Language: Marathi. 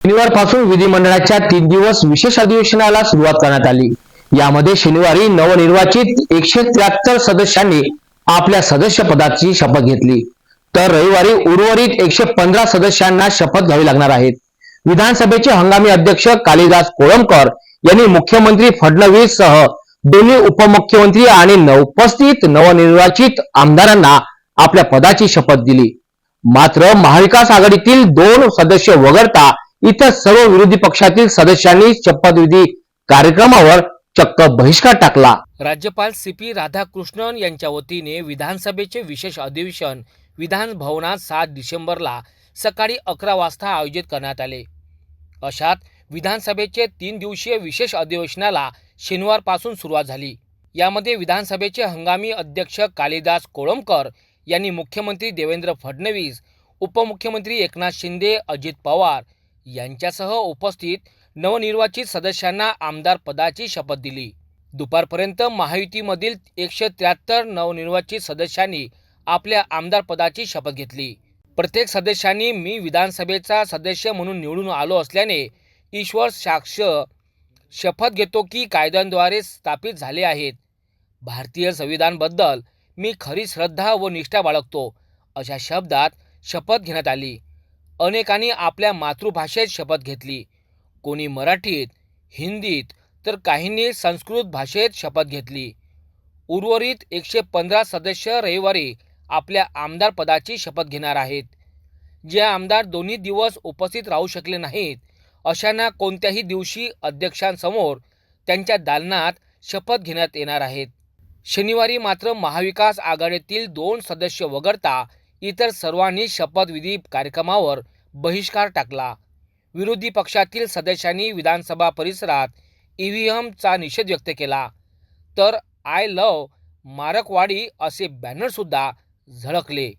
शनिवारपासून विधिमंडळाच्या 3 दिवस विशेष अधिवेशनाला सुरुवात करण्यात आली। यामध्ये शनिवारी नवनिर्वाचित 173 सदस्यांनी आपल्या सदस्यपदाची शपथ घेतली, तर रविवारी उर्वरित 115 सदस्यांना शपथ घ्यावी लागणार आहेत। विधानसभेचे हंगामी अध्यक्ष कालिदास कोळंबकर यांनी मुख्यमंत्री फडणवीस सह दोन्ही उपमुख्यमंत्री आणि उपस्थित नवनिर्वाचित आमदारांना आपल्या पदाची शपथ दिली। मात्र महाविकास आघाडीतील 2 सदस्य वगळता इतर सर्व विरोधी पक्षातील सदस्यांनी शपथविधी कार्यक्रमावर चक्क बहिष्कार टाकला। राज्यपाल CP राधाकृष्णन यांच्या वतीने विधानसभेचे विशेष अधिवेशन विधान भवनात 7 डिसेंबरला सकाळी 11 वाजता आयोजित करण्यात आले। अशात विधानसभेचे 3 दिवसीय विशेष अधिवेशनाला शनिवारपासून सुरुवात झाली। यामध्ये विधानसभेचे हंगामी अध्यक्ष कालिदास कोळंबकर यांनी मुख्यमंत्री देवेंद्र फडणवीस, उपमुख्यमंत्री एकनाथ शिंदे, अजित पवार यांच्यासह उपस्थित नवनिर्वाचित सदस्यांना आमदार पदाची शपथ दिली। दुपारपर्यंत महायुतीमधील 173 नवनिर्वाचित सदस्यांनी आपल्या आमदार पदाची शपथ घेतली। प्रत्येक सदस्यांनी मी विधानसभेचा सदस्य म्हणून निवडून आलो असल्याने ईश्वर साक्ष शपथ घेतो की कायद्यांद्वारे स्थापित झाले आहेत, भारतीय संविधानाबद्दल मी खरी श्रद्धा व निष्ठा बाळगतो, अशा शब्दात शपथ घेण्यात आली। अनेकांनी आपल्या मातृभाषेत शपथ घेतली, कोणी मराठीत, हिंदीत, तर काहींनी संस्कृत भाषेत शपथ घेतली। उर्वरित 115 सदस्य रविवारी आपल्या आमदार पदाची शपथ घेणार आहेत। जे आमदार दोन्ही दिवस उपस्थित राहू शकले नाहीत अशांना कोणत्याही दिवशी अध्यक्षांसमोर त्यांच्या दालनात शपथ घेण्यात येणार आहेत। शनिवारी मात्र महाविकास आघाडीतील 2 सदस्य वगळता इतर सर्वांनी शपथविधी कार्यक्रमावर बहिष्कार टाकला। विरोधी पक्षातील सदस्यांनी विधानसभा परिसरात EVMचा निषेध व्यक्त केला, तर आय लव्ह मारकवाडी असे बॅनर सुद्धा झळकले।